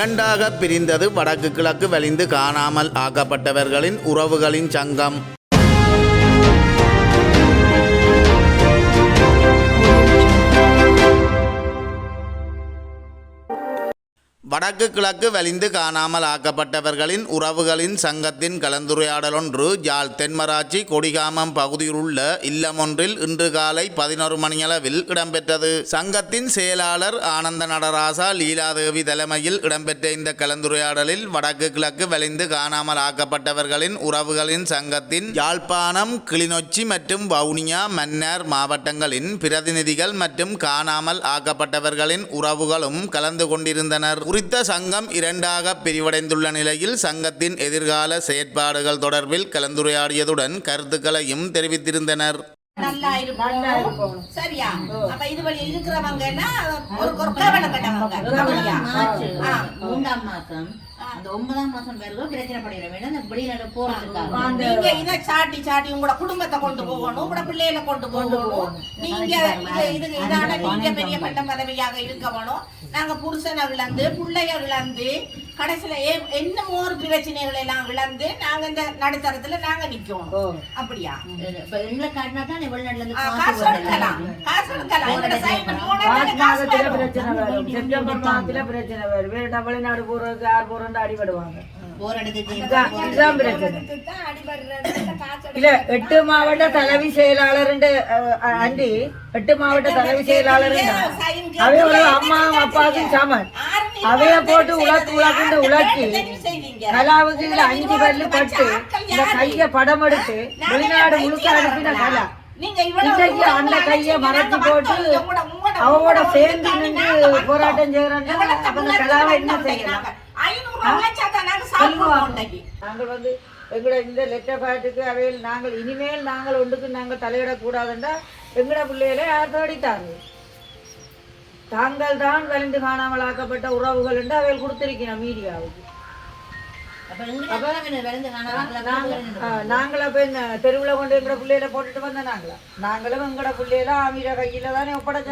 இரண்டாக பிரிந்தது வடக்கு கிழக்கு வலிந்து காணாமல் ஆக்கப்பட்டவர்களின் உறவுகளின் சங்கம். வடக்கு கிழக்கு வலிந்து காணாமல் ஆக்கப்பட்டவர்களின் உறவுகளின் சங்கத்தின் கலந்துரையாடல் ஒன்று யாழ் தென்மராட்சி கொடிகாமம் பகுதியில் உள்ள இல்லமொன்றில் இன்று காலை 11 மணியளவில் இடம்பெற்றது. சங்கத்தின் செயலாளர் ஆனந்த நடராசா லீலாதேவி தலைமையில் இடம்பெற்ற இந்த கலந்துரையாடலில் வடக்கு கிழக்கு வலிந்து காணாமல் ஆக்கப்பட்டவர்களின் உறவுகளின் சங்கத்தின் யாழ்ப்பாணம், கிளிநொச்சி மற்றும் வவுனியா, மன்னார் மாவட்டங்களின் பிரதிநிதிகள் மற்றும் காணாமல் ஆக்கப்பட்டவர்களின் உறவுகளும் கலந்து கொண்டிருந்தனர். குறித்த சங்கம் இரண்டாக பிரிவடைந்துள்ள நிலையில் சங்கத்தின் எதிர்கால செயற்பாடுகள் தொடர்பில் கலந்துரையாடியதுடன் கருத்துக்களையும் தெரிவித்திருந்தனர். நல்லா இருக்கும். சரியா? அப்ப இது வழி இருக்கிறவங்கன்னா ஒரு மூன்றாம் மாசம் அந்த 9ஆம் மாசம் வரைக்கும் பிரச்சனை பண்ணிட வேண்டாம். அந்த வெளிநாடு போறதுக்காக நீங்க இதை சாட்டி உங்களோட குடும்பத்தை கொண்டு போகணும், உங்களோட பிள்ளைகளை கொண்டு போகணும். நீங்க இதான நீங்க பெரிய பட்ட பதவியாக இருக்கணும். நாங்க புருஷனை இழந்து பிள்ளைய இழந்து கடைசியில என்ன ஒரு பிரச்சனைகள் எல்லாம் இழந்து நாங்க இந்த நடுத்தரத்துல நாங்க நிக்கணும். அப்படியா? காசு எடுக்கலாம். வெளிநாடு போறதுக்கு யார் போறோம் அடிபடுவாங்க. இல்ல 8 மாவட்ட தலைவி செயலாளர் அண்டி 8 மாவட்ட தலைவி செயலாளர் அவையோட அம்மா அப்பாவுக்கும் சமன் அவைய போட்டு உலக்கு உலக்கி கலாவுக்கு 5 பல்லு பட்டு இந்த கைய படம் எடுத்து வெளிநாடு முழுக்க அனுப்பின கலா இன்றைக்கு அந்த கைய மறைச்சு போட்டு அவங்களோட சேர்ந்து நின்று போராட்டம் செய்யறாங்க. கலாவை என்ன செய்யலாம்? நாங்கள் எங்கட இந்த லெட்டர் பேட்டுக்கு அவையில் நாங்கள் இனிமேல் நாங்கள் ஒன்றுக்கு நாங்கள் தலையிடக்கூடாதுன்றா எங்கட பிள்ளைகளை யார் தேடித்தாங்க. தாங்கள் தான் வலிந்து காணாமல் ஆக்கப்பட்ட உறவுகள் என்று அவையில் கொடுத்திருக்கிறோம் மீடியாவுக்கு. நாங்கள போய் தெருவில் கொண்டு எங்கட பிள்ளையில போட்டுட்டு வந்த நாங்களும் எங்கட பிள்ளையில ஆமீர கையில தானே ஒப்படைச்ச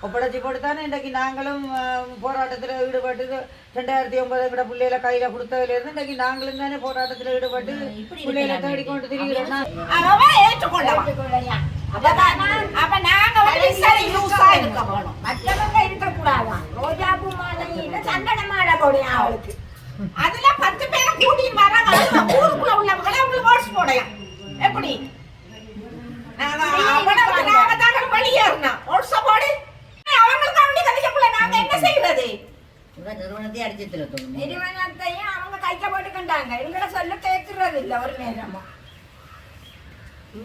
ஒப்படைச்சி போட்டு தானே இன்றைக்கு நாங்களும் போராட்டத்தில் ஈடுபட்டு 2009 எங்கட பிள்ளையில கையில கொடுத்ததுல இருந்து இன்றைக்கு நாங்களும் தானே போராட்டத்தில் ஈடுபட்டு பிள்ளையில தேடிக்கொண்டு திரிகிறோம். அதுல 10 பேரை கூட்டிட்டு வராங்க. ஊருக்குள்ள உள்ளவங்களே உங்களுக்கு ஓட்ஸ் போடலாம். எப்படி வெளியேறணும் ஓட்ஸ் போடு அவங்களுக்கு அவனி கழிக்கக்குள்ள நாங்க என்ன செய்யறது? நிறுவனத்தை அடிச்சு நிறுவனத்தையும் அவங்க கைக்க போட்டுக்கிட்டாங்க. எங்களோட சொல்ல கேட்கறது இல்ல ஒரு நேரமா.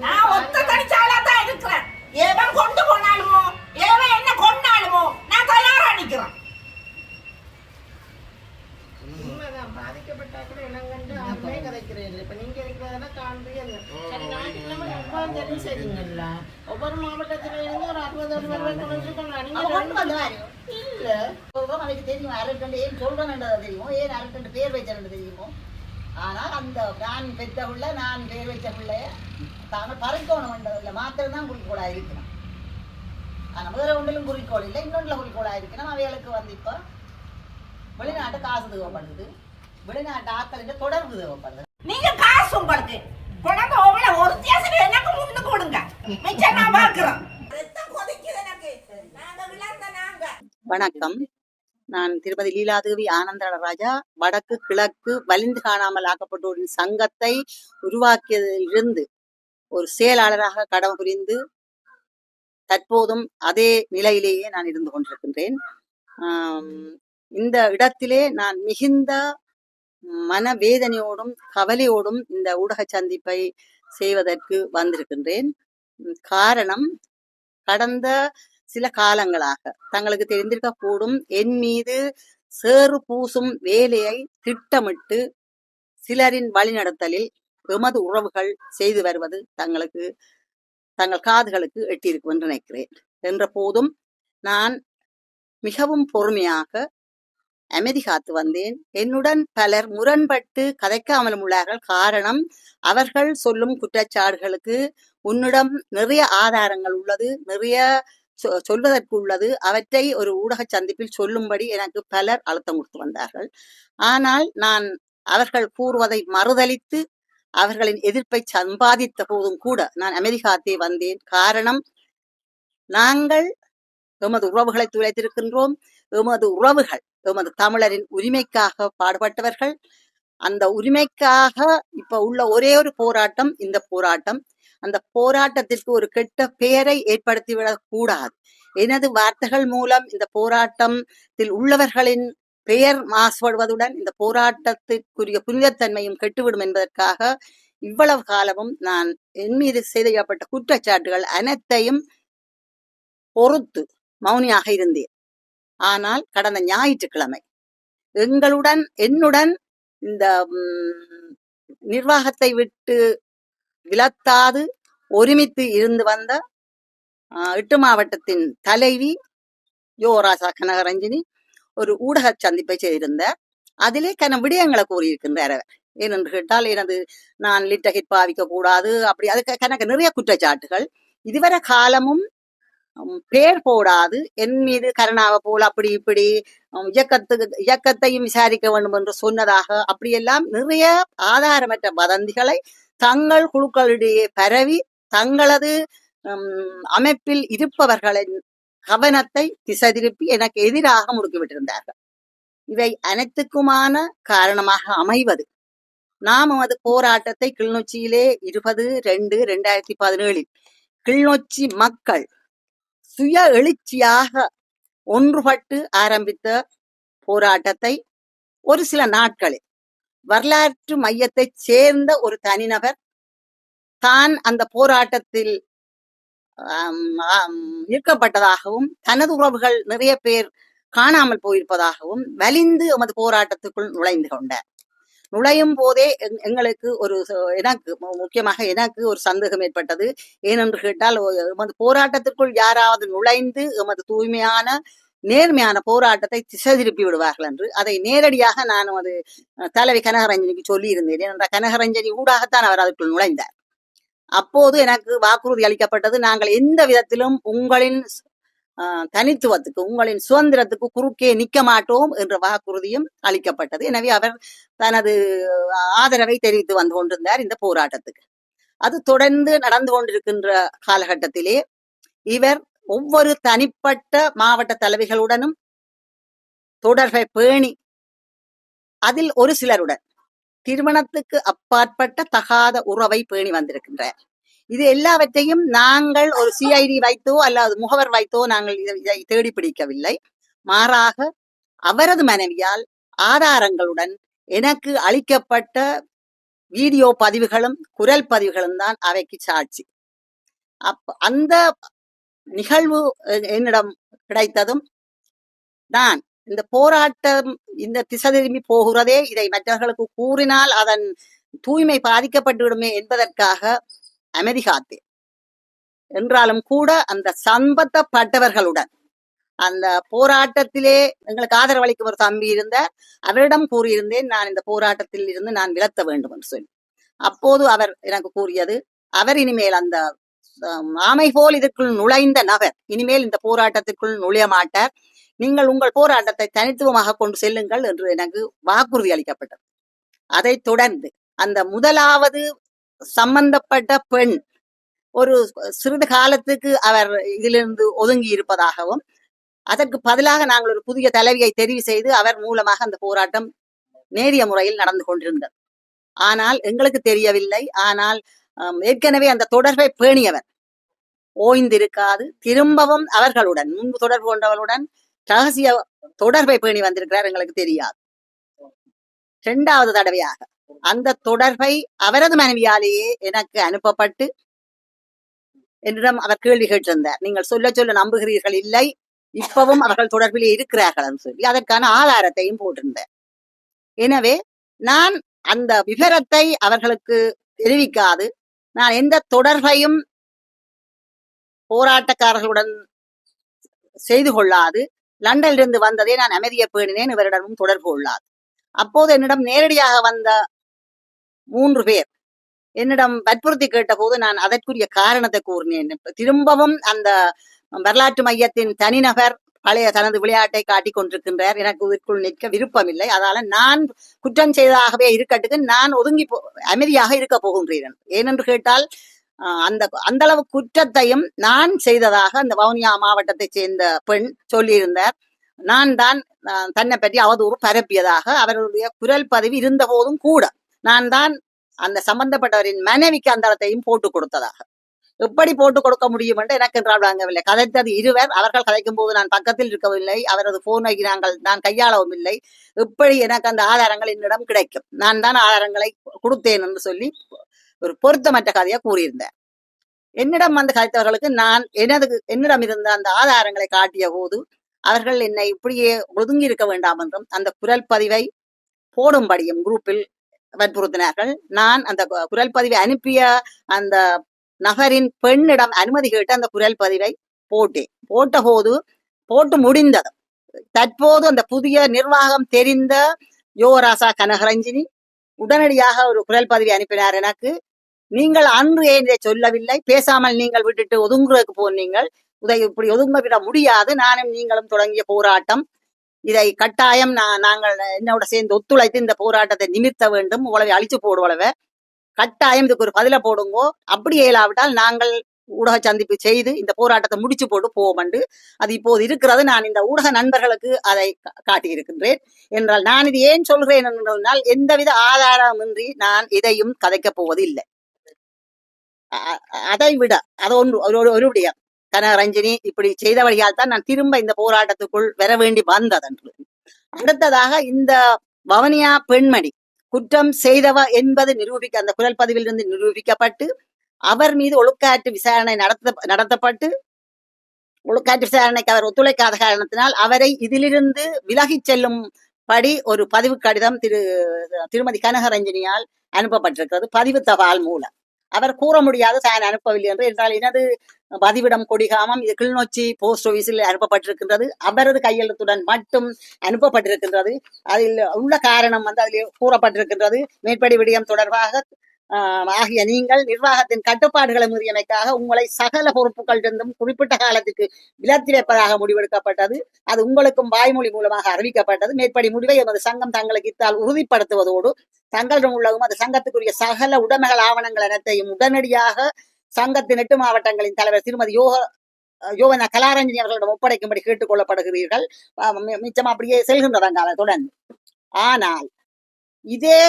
நான் ஒத்த தனிச்சாலா தான் இருக்கிறேன். ஏவன் கொண்டு போனாலுமோ ஏவன் என்ன கொண்டாலுமோ நான் தயாரா நிக்கிறேன். பாதிக்கப்பட்ட இனம் கண்டு ஆருமே கதைக்கிறேன். இப்ப நீங்க இருக்கிறதா காண்பீங்க. சரிங்களா? ஒவ்வொரு மாவட்டத்தில இருந்து ஒரு 60 இல்ல அவனுக்கு தெரியும். அரட்டண்டு ஏன் சொல்றேன் தெரியுமோ, ஏன் அரட்டண்டு பேர் வைச்சேன் தெரியுமோ. ஆனால் அந்த நான் பெற்ற பிள்ளை நான் பேர் வச்ச பிள்ளைய தாங்கள் பறிக்கணும் இல்லை மாத்திரம் தான் குறிக்கோளா இருக்கணும். ஆனால் வேற ஒன்றிலும் குறிக்கோள் இல்லை, இன்னொன்றுல குறிக்கோளா இருக்கணும். அவைகளுக்கு இப்போ வெளிநாட்டு காசு தேவைப்படுது, வெளிநாட்டு ஆட்களின் தொடர்பு தேவைப்படுது. நீங்க காசு உங்களுக்கு குழந்தை ஒரு தேசம் எனக்கு முன்னு கொடுங்க. மிச்சம் நான் பார்க்கிறோம். வணக்கம். நான் திருமதி லீலாதேவி ஆனந்த நடராஜா. வடக்கு கிழக்கு வலிந்து காணாமல் ஆக்கப்பட்டோரின் சங்கத்தை உருவாக்கியதிலிருந்து ஒரு செயலாளராக கடமை புரிந்து தற்போதும் அதே நிலையிலேயே நான் இருந்து கொண்டிருக்கின்றேன். இந்த இடத்திலே நான் மிகுந்த மனவேதனையோடும் கவலையோடும் இந்த ஊடக சந்திப்பை செய்வதற்கு வந்திருக்கின்றேன். காரணம், கடந்த சில காலங்களாக தங்களுக்கு தெரிந்திருக்க கூடும், என் மீது சேறு பூசும் வேலையை திட்டமிட்டு சிலரின் வழிநடத்தலில் எமது உறவுகள் செய்து வருவது தங்கள் காதுகளுக்கு எட்டியிருக்கும் என்று நினைக்கிறேன். என்ற போதும் நான் மிகவும் பொறுமையாக அமைதி காத்து வந்தேன். என்னுடன் பலர் முரண்பட்டு கதைக்காமலும் உள்ளார்கள். காரணம், அவர்கள் சொல்லும் குற்றச்சாட்டுகளுக்கு உன்னிடம் நிறைய ஆதாரங்கள் உள்ளது, நிறைய சொல்வதற்குள்ளது. அவற்றை ஒரு ஊடக சந்திப்பில் சொல்லும்படி எனக்கு பலர் அழுத்தம் கொடுத்து வந்தார்கள். ஆனால் நான் அவர்கள் கூறுவதை மறுதலித்து அவர்களின் எதிர்ப்பை சம்பாதித்த போதும் கூட நான் அமெரிக்காத்தே வந்தேன். காரணம், நாங்கள் எமது உறவுகளை துளைத்திருக்கின்றோம். எமது உறவுகள் எமது தமிழரின் உரிமைக்காக பாடுபட்டவர்கள். அந்த உரிமைக்காக இப்ப உள்ள ஒரே ஒரு போராட்டம் இந்த போராட்டம். அந்த போராட்டத்திற்கு ஒரு கெட்ட பெயரை ஏற்படுத்திவிடக் கூடாது. எனது வார்த்தைகள் மூலம் இந்த போராட்டத்தில் உள்ளவர்களின் பெயர் மாசுபடுவதுடன் இந்த போராட்டத்திற்குரிய புனிதத்தன்மையும் கெட்டுவிடும் என்பதற்காக இவ்வளவு காலமும் நான் என் மீது செய்யப்பட்ட குற்றச்சாட்டுகள் அனைத்தையும் பொறுத்து மௌனியாக இருந்தேன். ஆனால் கடந்த ஞாயிற்றுக்கிழமை என்னுடன் இந்த நிர்வாகத்தை விட்டு விலத்தாது ஒருமித்து இருந்து வந்த 8 மாவட்டத்தின் தலைவி யோராசா கனகரஞ்சினி ஒரு ஊடக சந்திப்பை செய்திருந்தார். அதிலே விடயங்களை கூறியிருக்கின்றார் அவர். ஏனென்று கேட்டால், நான் லிட்டகிட் பாவிக்க கூடாது, அப்படி அதுக்கு கணக்கு நிறைய குற்றச்சாட்டுகள். இதுவரை காலமும் பேர் போடாது என் மீது கருணாவை போல் அப்படி இப்படி இயக்கத்தையும் விசாரிக்க வேண்டும் என்று சொன்னதாக அப்படியெல்லாம் நிறைய ஆதாரமற்ற வதந்திகளை தங்கள் குழுக்களிடையே பரவி தங்களது அமைப்பில் இருப்பவர்களின் கவனத்தை திசை திருப்பி எனக்கு எதிராக முடுக்கிவிட்டிருந்தார்கள். இவை அனைத்துக்குமான காரணமாக அமைவது, நாம் நமது போராட்டத்தை கிளிநொச்சியிலே 20/2/2017 கிளிநொச்சி மக்கள் சுய எழுச்சியாக ஒன்றுபட்டு ஆரம்பித்த போராட்டத்தை ஒரு சில நாட்களில் வரலாற்று மையத்தை சேர்ந்த ஒரு தனிநபர் தான் அந்த போராட்டத்தில் ஈர்க்கப்பட்டதாகவும் தனது உறவுகள் நிறைய பேர் காணாமல் போயிருப்பதாகவும் வலிந்து எமது போராட்டத்துக்குள் நுழைந்து கொண்டார். நுழையும் போதே எங்களுக்கு முக்கியமாக எனக்கு ஒரு சந்தேகம் ஏற்பட்டது. ஏனென்று கேட்டால், எமது போராட்டத்திற்குள் யாராவது நுழைந்து எமது தூய்மையான நேர்மையான போராட்டத்தை திசை திருப்பி விடுவார்கள் என்று அதை நேரடியாக நான் அது தலைவி கனகரஞ்சனிக்கு சொல்லி இருந்தேன். என்ற கனகரஞ்சனி ஊடாகத்தான் அவர் அதற்குள் நுழைந்தார். அப்போது எனக்கு வாக்குறுதி அளிக்கப்பட்டது, நாங்கள் எந்த விதத்திலும் உங்களின் தனித்துவத்துக்கு உங்களின் சுதந்திரத்துக்கு குறுக்கே நிற்க மாட்டோம் என்ற வாக்குறுதியும் அளிக்கப்பட்டது. எனவே அவர் தனது ஆதரவை தெரிவித்து வந்து கொண்டிருந்தார் இந்த போராட்டத்துக்கு. அது தொடர்ந்து நடந்து கொண்டிருக்கின்ற காலகட்டத்திலே இவர் ஒவ்வொரு தனிப்பட்ட மாவட்ட தலைவிகளுடனும் தொடர்பை பேணி அதில் ஒரு சிலருடன் திருமணத்துக்கு அப்பாற்பட்ட தகாத உறவை பேணி வந்திருக்கின்றார். இது எல்லாவற்றையும் நாங்கள் ஒரு சிஐடி வைத்தோ அல்லது முகவர் வைத்தோ நாங்கள் இதை தேடி பிடிக்கவில்லை. மாறாக அவரது மனைவியால் ஆதாரங்களுடன் எனக்கு அளிக்கப்பட்ட வீடியோ பதிவுகளும் குரல் பதிவுகளும் தான் அவைக்கு சாட்சி. அந்த நிகழ்வு என்னிடம் கிடைத்ததும் நான் இந்த போராட்டம் இந்த திசை திரும்பி போகிறதே, இதை மற்றவர்களுக்கு கூறினால் அதன் தூய்மை பாதிக்கப்பட்டுவிடுமே என்பதற்காக அமெரிக்காத்தேன். என்றாலும் கூட அந்த சம்பந்தப்பட்டவர்களுடன் அந்த போராட்டத்திலே எங்களுக்கு ஆதரவளிக்கும் ஒரு தம்பி இருந்தார். அவரிடம் கூறியிருந்தேன், நான் இந்த போராட்டத்தில் இருந்து நான் விலத்த வேண்டும் என்று சொல்லி. அப்போது அவர் எனக்கு கூறியது, அவர் இனிமேல் அந்த ஆமை போல் இதற்குள் நுழைந்த நபர் இனிமேல் இந்த போராட்டத்திற்குள் நுழைய மாட்டார், நீங்கள் உங்கள் போராட்டத்தை தனித்துவமாக கொண்டு செல்லுங்கள் என்று எனக்கு வாக்குறுதி அளிக்கப்பட்டது. அதை தொடர்ந்து அந்த முதலாவது சம்பந்தப்பட்ட பெண் ஒரு சிறிது காலத்துக்கு அவர் இதிலிருந்து ஒதுங்கி இருப்பதாகவும், அதற்கு பதிலாக நாங்கள் ஒரு புதிய தலைவியை தெரிவு செய்து அவர் மூலமாக அந்த போராட்டம் நேரிய முறையில் நடந்து கொண்டிருந்தது. ஆனால் எங்களுக்கு தெரியவில்லை. ஆனால் ஏற்கனவே அந்த தொடர்பை பேணியவர் ஓய்ந்திருக்காது திரும்பவும் அவர்களுடன் முன்பு தொடர்பு கொண்டவர்களுடன் ரகசிய தொடர்பை பேணி வந்திருக்கிறார். எங்களுக்கு தெரியாது. 2வது தடவையாக அந்த தொடர்பை அவரது மனைவியாலேயே எனக்கு அனுப்பப்பட்டு என்னிடம் அவர் கேள்வி கேட்டிருந்தார். நீங்கள் சொல்ல சொல்ல நம்புகிறீர்கள், இல்லை இப்பவும் அவர்கள் தொடர்பிலே இருக்கிறார்கள் என்று சொல்லி அதற்கான ஆதாரத்தையும் போட்டிருந்தார். எனவே நான் அந்த விவரத்தை அவர்களுக்கு தெரிவிக்காது, நான் எந்த தொடர்பையும் போராட்டக்காரர்களுடன் செய்து கொள்ளாது லண்டனிலிருந்து வந்ததே நான் அமைதியை பேணினேன், இவரிடமும் தொடர்பு கொள்ளாது. அப்போது என்னிடம் நேரடியாக வந்த 3 பேர் என்னிடம் வற்புறுத்தி கேட்ட போது நான் அதற்குரிய காரணத்தை கூறினேன். திரும்பவும் அந்த வரலாற்று மையத்தின் தனிநபர் பழைய தனது விளையாட்டை காட்டிக் கொண்டிருக்கின்றார். எனக்கு இதற்குள் நிற்க விருப்பமில்லை. அதனால நான் குற்றம் செய்ததாகவே இருக்கட்டுக்கு நான் ஒதுங்கி அமைதியாக இருக்க போகின்றேன். ஏனென்று கேட்டால் அந்த அளவு குற்றத்தையும் நான் செய்ததாக அந்த வவுனியா மாவட்டத்தை சேர்ந்த பெண் சொல்லியிருந்தார். நான் தான் தன்னை பற்றி அவதூறு பரப்பியதாக அவருடைய குரல் பதிவு இருந்த போதும் கூட நான் தான் அந்த சம்பந்தப்பட்டவரின் மனைவிக்கு அந்த இடத்தையும் போட்டு கொடுத்ததாக. எப்படி போட்டு கொடுக்க முடியும் என்று எனக்கு என்றால் வாங்கவில்லை. கதைத்தது இருவர். அவர்கள் கதைக்கும் போது நான் பக்கத்தில் இருக்கவில்லை. அவரது போனை நான் கையாளவும் இல்லை. எப்படி எனக்கு அந்த ஆதாரங்கள் என்னிடம் கிடைக்கும்? நான் தான் ஆதாரங்களை கொடுத்தேன் என்று சொல்லி ஒரு பொருத்தமற்ற கதையை கூறியிருந்தேன். என்னிடம் வந்து கதைத்தவர்களுக்கு நான் என்னிடம் இருந்த அந்த ஆதாரங்களை காட்டிய போது அவர்கள் என்னை இப்படியே ஒதுங்கி இருக்க வேண்டாம் என்றும் அந்த குரல் பதிவை போடும்படியும் குரூப்பில் வற்புறுத்தினார்கள். நான் அந்த குரல் பதிவை அனுப்பிய அந்த நகரின் பெண்ணிடம் அனுமதி கேட்டு அந்த குரல் பதிவை போட்டேன். போட்ட போது போட்டு முடிந்தது. தற்போது அந்த புதிய நிர்வாகம் தெரிந்த யோகராசா கனகரஞ்சினி உடனடியாக ஒரு குரல் பதிவை அனுப்பினார் எனக்கு. நீங்கள் அன்று ஏன் இதை சொல்லவில்லை? பேசாமல் நீங்கள் விட்டுட்டு ஒதுங்குறதுக்கு போனீங்கள். இப்படி ஒதுங்க விட முடியாது. நானும் நீங்களும் தொடங்கிய போராட்டம். இதை கட்டாயம் நாங்கள் என்னோட சேர்ந்து ஒத்துழைத்து இந்த போராட்டத்தை நிமிர்த்த வேண்டும். உழவை அழிச்சு போடுவளவ கட்டாயம் இதுக்கு ஒரு பதில போடுங்கோ. அப்படி இயலாவிட்டால் நாங்கள் ஊடக சந்திப்பு செய்து இந்த போராட்டத்தை முடிச்சு போட்டு போவோம். அது இப்போது இருக்கிறது. நான் இந்த ஊடக நண்பர்களுக்கு அதை காட்டியிருக்கின்றேன். என்றால் நான் இது ஏன் சொல்கிறேன் என்றால் எந்தவித ஆதாரமின்றி நான் இதையும் கதைக்கப் போவது இல்லை. அதை விட அது ஒரு விடயம். கனகரஞ்சினி இப்படி செய்த வழியால் தான் நான் திரும்ப இந்த போராட்டத்துக்குள் வர வேண்டி வந்ததன்று. அடுத்ததாக இந்த வவுனியா பெண்மணி குற்றம் செய்தவ என்பது அந்த குரல் பதிவிலிருந்து நிரூபிக்கப்பட்டு அவர் மீது ஒழுக்காற்று விசாரணை நடத்தப்பட்டு ஒழுக்காற்று விசாரணைக்கு அவர் ஒத்துழைக்காத காரணத்தினால் அவரை இதிலிருந்து விலகிச் செல்லும் படி ஒரு பதிவு கடிதம் திருமதி கனகரஞ்சினியால் அனுப்பப்பட்டிருக்கிறது. பதிவு தபால் மூலம். அவர் கூற முடியாது தான் அனுப்பவில்லை என்று. என்றால் எனது பதிவிடம் கொடிகாமம் இது கிளிநொச்சி போஸ்ட் ஆபீஸில் அனுப்பப்பட்டிருக்கின்றது. அவரது கையெழுத்துடன் மட்டும் அனுப்பப்பட்டிருக்கின்றது. அதில் உள்ள காரணம் அதில் கூறப்பட்டிருக்கின்றது. மேற்படி விடயம் தொடர்பாக ஆகிய நீங்கள் நிர்வாகத்தின் கட்டுப்பாடுகளை மீறியமைக்காக உங்களை சகல பொறுப்புகளிலிருந்தும் குறிப்பிட்ட காலத்துக்கு விலத்தி வைப்பதாக முடிவெடுக்கப்பட்டது. அது உங்களுக்கும் வாய்மொழி மூலமாக அறிவிக்கப்பட்டது. மேற்படி முடிவை எமது சங்கம் தங்களுக்கு இத்தால் உறுதிப்படுத்துவதோடு தங்களிடம் உள்ளவும் அது சங்கத்துக்குரிய சகல உடைமைகள் ஆவணங்கள் அனைத்தையும் உடனடியாக சங்கத்தின் 8 மாவட்டங்களின் தலைவர் திருமதி யோகனா கலாரஞ்சினி அவர்களிடம் ஒப்படைக்கும்படி கேட்டுக் கொள்ளப்படுகிறீர்கள். மிச்சம் அப்படியே செல்கின்றதாங்க தொடர்ந்து. ஆனால் இதே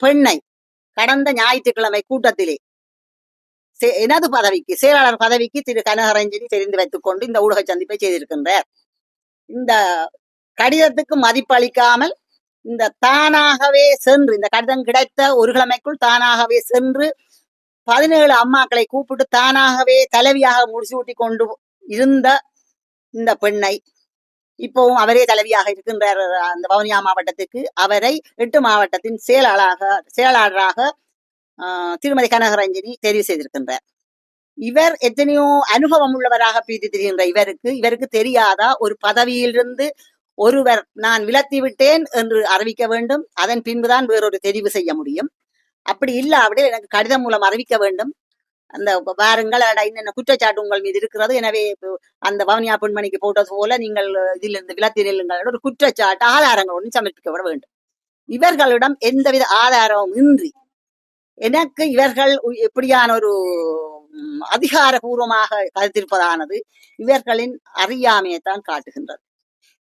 பெண்ணை கடந்த ஞாயிற்றுக்கிழமை கூட்டத்திலே எனது பதவிக்கு செயலாளர் பதவிக்கு திரு கனகரஞ்சினி தெரிந்து வைத்துக் கொண்டு இந்த ஊடக சந்திப்பை செய்திருக்கின்றார். இந்த கடிதத்துக்கு மதிப்பளிக்காமல் இந்த தானாகவே சென்று இந்த கடிதம் கிடைத்த ஒரு கிழமைக்குள் தானாகவே சென்று 17 அம்மாக்களை கூப்பிட்டு தானாகவே தலைவியாக முடிசூட்டி கொண்டு இருந்த இந்த பெண்ணை இப்பவும் அவரே தலைவியாக இருக்கின்றார். அந்த வவுனியா மாவட்டத்துக்கு அவரை 8 மாவட்டத்தின் செயலாளராக திருமதி கனகரஞ்சினி தெரிவு செய்திருக்கின்றார். இவர் எத்தனையோ அனுபவம் உள்ளவராக பீதி தெரிகின்ற இவருக்கு தெரியாதா ஒரு பதவியிலிருந்து ஒருவர் நான் விலத்தி விட்டேன் என்று அறிவிக்க வேண்டும். அதன் பின்புதான் வேறொரு தெரிவு செய்ய முடியும். அப்படி இல்லாவிட எனக்கு கடிதம் மூலம் அறிவிக்க வேண்டும். அந்த வாருங்கள் இன்னென்ன குற்றச்சாட்டு உங்கள் மீது இருக்கிறது, எனவே அந்த வவுனியா பெண்மணிக்கு போட்டது போல நீங்கள் இதிலிருந்து விலத்தி நில்லுங்கள் ஒரு குற்றச்சாட்டு ஆதாரங்களுடன் சமர்ப்பிக்கப்பட வேண்டும். இவர்களிடம் எந்தவித ஆதாரமும் இன்றி எனக்கு இவர்கள் எப்படியான ஒரு அதிகாரபூர்வமாக கருத்திருப்பதானது இவர்களின் அறியாமையைத்தான் காட்டுகின்றது.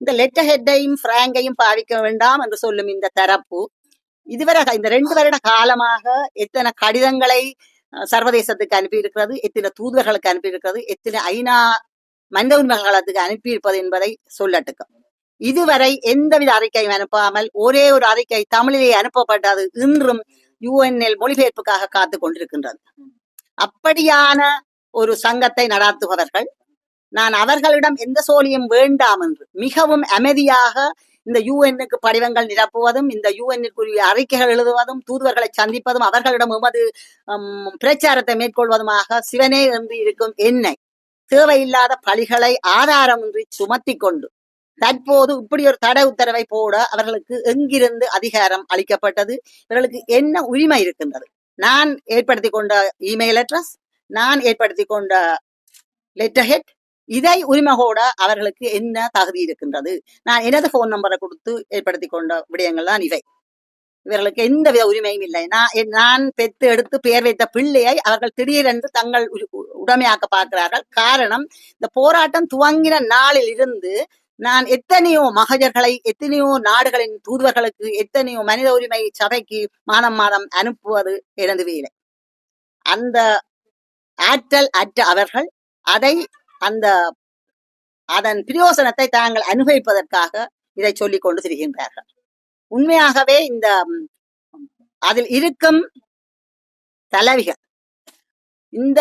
இந்த லெட்டர் ஹெட்டையும் பிராங்கையும் பாவிக்க வேண்டாம் என்று சொல்லும் இந்த தரப்பு இதுவரை இந்த 2 வருட காலமாக எத்தனை கடிதங்களை சர்வதேசத்துக்கு அனுப்பியிருக்கிறது, எத்தனை தூதுவர்களுக்கு அனுப்பியிருக்கிறது, எத்தனை ஐநா மனித உரிமைகளுக்கு அனுப்பியிருப்பது என்பதை சொல்லட்டுக்கும். இதுவரை எந்தவித அறிக்கையும் அனுப்பாமல் ஒரே ஒரு அறிக்கை தமிழிலே அனுப்பப்பட்டது இன்றும் UNL மொழிபெயர்ப்புக்காக காத்து கொண்டிருக்கின்றது. அப்படியான ஒரு சங்கத்தை நடாத்துபவர்கள் நான் அவர்களிடம் எந்த சோழியும் வேண்டாம் என்று மிகவும் அமைதியாக இந்த UNக்கு படிவங்கள் நிரப்புவதும் இந்த UNக்குரிய அறிக்கைகள் எழுதுவதும் தூதுவர்களை சந்திப்பதும் அவர்களிடம் எமது பிரச்சாரத்தை மேற்கொள்வதுமாக சிவனே என்று இருக்கும் என்னை தேவையில்லாத பழிகளை ஆதாரமின்றி சுமத்தி கொண்டு தற்போது இப்படி ஒரு தடை உத்தரவை போட அவர்களுக்கு எங்கிருந்து அதிகாரம் அளிக்கப்பட்டது? இவர்களுக்கு என்ன உரிமை இருக்கின்றது? நான் ஏற்படுத்தி கொண்ட இமெயில் அட்ரஸ், நான் ஏற்படுத்தி கொண்ட லெட்டர்ஹெட் இதை உரிமகோட அவர்களுக்கு என்ன தகுதி இருக்கின்றது? நான் எனது போன் நம்பரை கொடுத்து ஏற்படுத்தி கொண்ட விடயங்கள் தான் இவை. இவர்களுக்கு எந்த வித உரிமையும் இல்லை. நான் பெற்று எடுத்து பெயர் வைத்த பிள்ளையை அவர்கள் திடீரென்று தங்கள் உடைமையாக்க பார்க்கிறார்கள். காரணம், இந்த போராட்டம் துவங்கின நாளில் இருந்து நான் எத்தனையோ மகஜர்களை எத்தனையோ நாடுகளின் தூதுவர்களுக்கு எத்தனையோ மனித உரிமை சபைக்கு மாதம் மாதம் அனுப்புவது எனது வேலை. அந்த ஆற்றல் அற்ற அவர்கள் அதன் பிரயோசனத்தை தாங்கள் அனுபவிப்பதற்காக இதை சொல்லிக் கொண்டு திரிகின்றார்கள். உண்மையாகவே அதில் இருக்கும் தலைவிகள் இந்த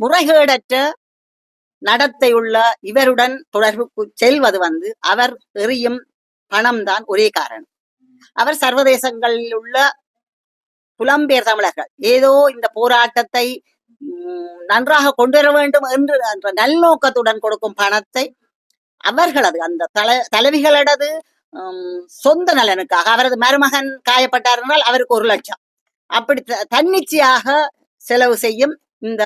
முறைகேடற்ற நடத்தையுள்ள இவருடன் தொடர்புக்கு செல்வது அவர் எறியும் பணம் தான் ஒரே காரணம். அவர் சர்வதேசங்களில் உள்ள புலம்பெயர் தமிழர்கள் ஏதோ இந்த போராட்டத்தை நன்றாக கொண்டு வர வேண்டும் என்ற நல்நோக்கத்துடன் கொடுக்கும் பணத்தை அவர்களது அந்த தலைவிகளது சொந்த நலனுக்காக, அவரது மருமகன் காயப்பட்டார் என்றால் அவருக்கு 1 லட்சம் அப்படி தன்னிச்சையாக செலவு செய்யும் இந்த